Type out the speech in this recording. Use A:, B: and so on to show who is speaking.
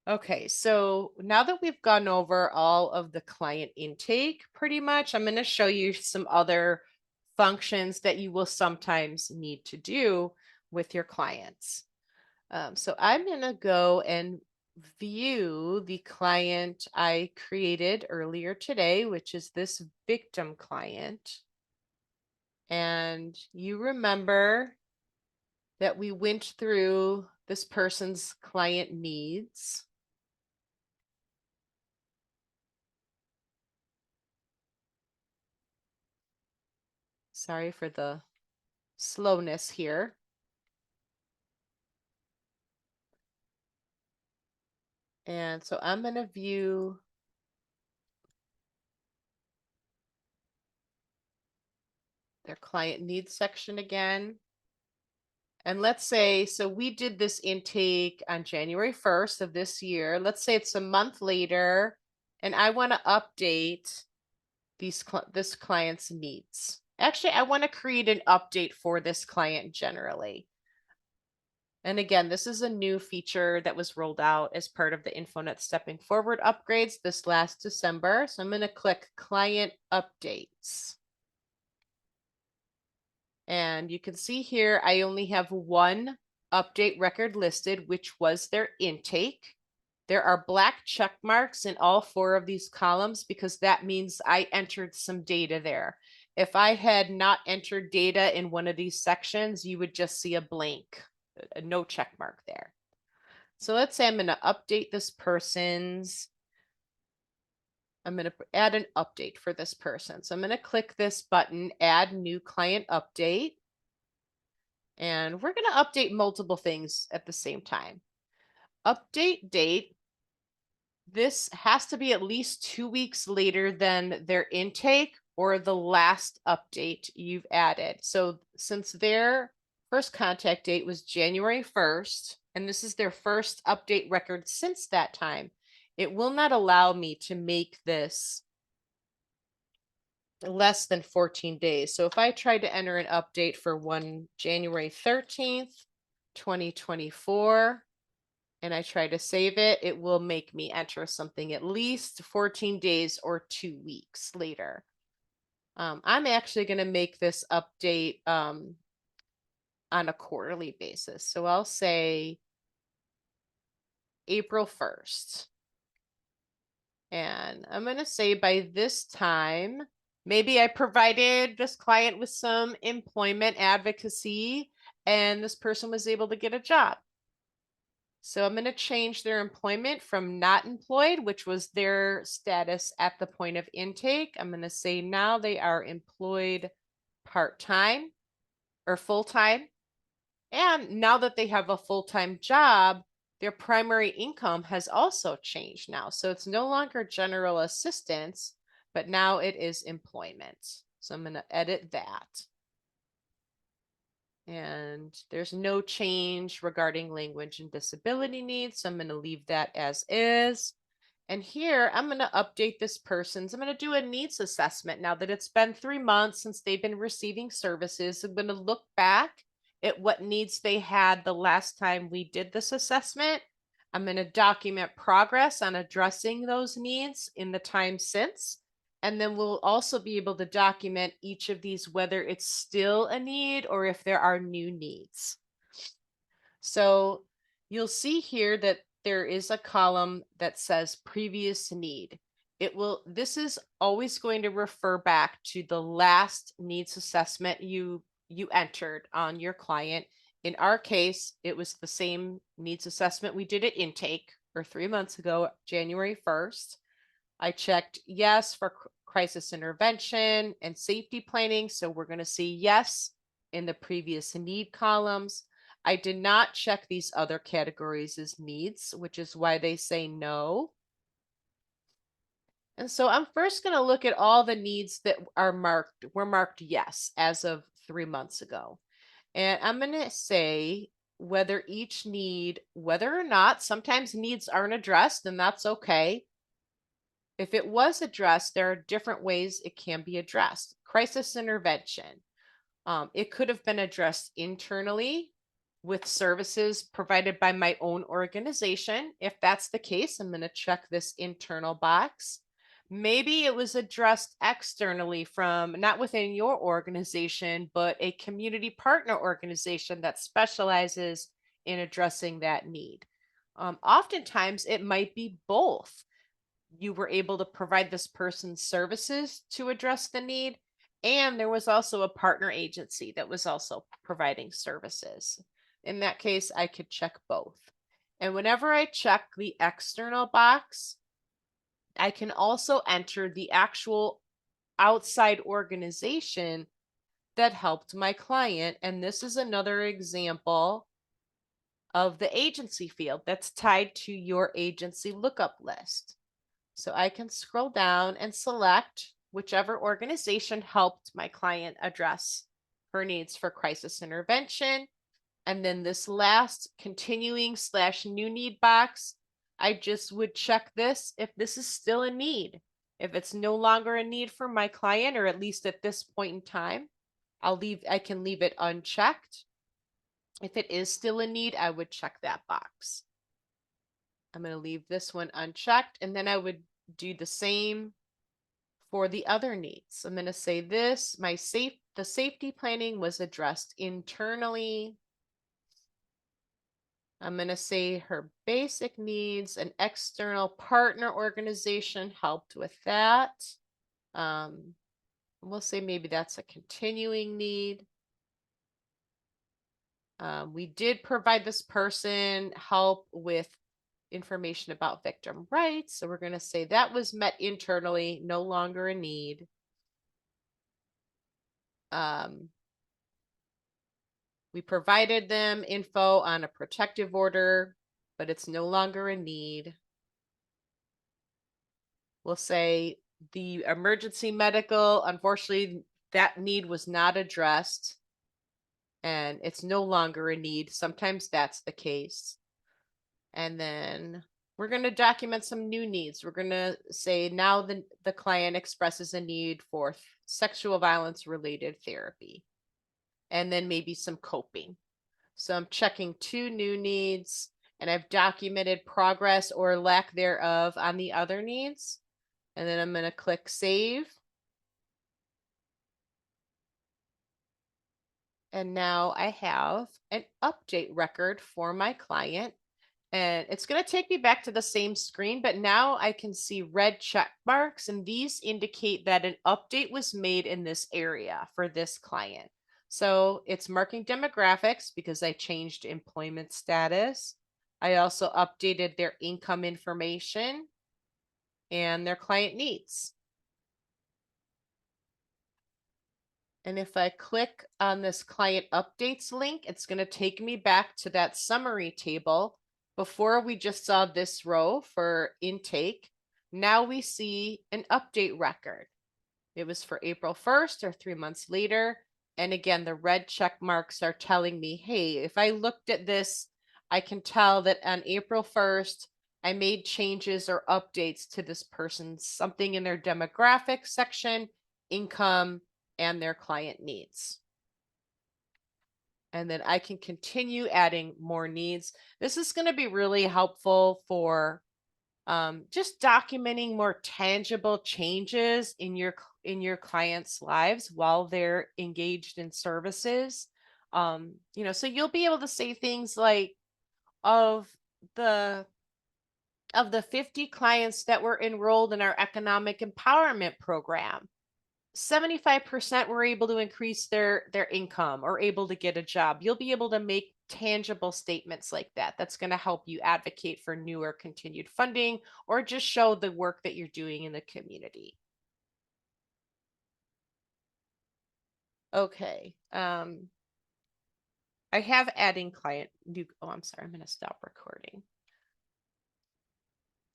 A: Okay, so now that we've gone over all of the client intake, pretty much, I'm going to show you some other functions that you will sometimes need to do with your clients. So I'm going to go and view the client I created earlier today, which is this victim client. And you remember that we went through this person's client needs. Sorry for the slowness here. And so I'm going to view their client needs section again. And let's say, so we did this intake on January 1st of this year. Let's say it's a month later, and I want to update this client's needs. Actually, I want to create an update for this client generally. And again, this is a new feature that was rolled out as part of the InfoNet Stepping Forward upgrades this last December. So I'm going to click Client Updates. And you can see here, I only have one update record listed, which was their intake. There are black check marks in all four of these columns because that means I entered some data there. If I had not entered data in one of these sections, you would just see a blank, a no check mark there. So let's say I'm going to update this person's, I'm going to add an update for this person. So I'm going to click this button, Add New Client Update. And we're going to update multiple things at the same time. Update date. This has to be at least 2 weeks later than their intake or the last update you've added. So since their first contact date was January 1st, and this is their first update record since that time, it will not allow me to make this less than 14 days. So if I tried to enter an update for January 13th, 2024, and I try to save it, it will make me enter something at least 14 days or 2 weeks later. I'm actually going to make this update on a quarterly basis. So I'll say April 1st. And I'm going to say by this time, maybe I provided this client with some employment advocacy and this person was able to get a job. So I'm going to change their employment from not employed, which was their status at the point of intake. I'm going to say now they are employed part-time or full-time. And now that they have a full-time job, their primary income has also changed now. So it's no longer general assistance, but now it is employment. So I'm going to edit that. And there's no change regarding language and disability needs. So I'm going to leave that as is. And here I'm going to update this person's, I'm going to do a needs assessment now that it's been 3 months since they've been receiving services. I'm going to look back at what needs they had the last time we did this assessment. I'm going to document progress on addressing those needs in the time since. And then we'll also be able to document each of these, whether it's still a need or if there are new needs. So you'll see here that there is a column that says previous need. This is always going to refer back to the last needs assessment you entered on your client. In our case, it was the same needs assessment we did at intake or 3 months ago, January 1st. I checked yes for crisis intervention and safety planning. So we're going to see yes in the previous need columns. I did not check these other categories as needs, which is why they say no. And so I'm first going to look at all the needs that were marked yes as of 3 months ago. And I'm going to say whether each need, whether or not sometimes needs aren't addressed, and that's okay. If it was addressed, there are different ways it can be addressed. Crisis intervention. It could have been addressed internally with services provided by my own organization. If that's the case, I'm going to check this internal box. Maybe it was addressed externally from not within your organization, but a community partner organization that specializes in addressing that need. Oftentimes, it might be both. You were able to provide this person services to address the need, and there was also a partner agency that was also providing services. In that case, I could check both. And whenever I check the external box, I can also enter the actual outside organization that helped my client. And this is another example of the agency field that's tied to your agency lookup list. So I can scroll down and select whichever organization helped my client address her needs for crisis intervention. And then this last continuing/new need box, I just would check this if this is still a need. If it's no longer a need for my client, or at least at this point in time, I can leave it unchecked. If it is still a need, I would check that box. I'm going to leave this one unchecked, and then I would do the same for the other needs. I'm going to say the safety planning was addressed internally. I'm going to say her basic needs, an external partner organization helped with that. We'll say maybe that's a continuing need. We did provide this person help with information about victim rights. So we're going to say that was met internally, no longer a need. We provided them info on a protective order, but it's no longer a need. We'll say the emergency medical, unfortunately, that need was not addressed and it's no longer a need. Sometimes that's the case. And then we're going to document some new needs. We're going to say now the client expresses a need for sexual violence related therapy, and then maybe some coping. So I'm checking 2 new needs, and I've documented progress or lack thereof on the other needs. And then I'm going to click save. And now I have an update record for my client. And it's going to take me back to the same screen, but now I can see red check marks, and these indicate that an update was made in this area for this client. So it's marking demographics because I changed employment status. I also updated their income information and their client needs. And if I click on this client updates link, it's going to take me back to that summary table. Before we just saw this row for intake. Now we see an update record. It was for April 1st or 3 months later. And again, the red check marks are telling me, hey, if I looked at this, I can tell that on April 1st, I made changes or updates to this person's something in their demographic section, income, and their client needs. And then I can continue adding more needs. This is going to be really helpful for just documenting more tangible changes in your clients' lives while they're engaged in services. So you'll be able to say things like, of the 50 clients that were enrolled in our economic empowerment program, 75% were able to increase their income or able to get a job. You'll be able to make tangible statements like that. That's going to help you advocate for newer continued funding or just show the work that you're doing in the community. Okay. I have adding client new. Oh, I'm sorry. I'm going to stop recording.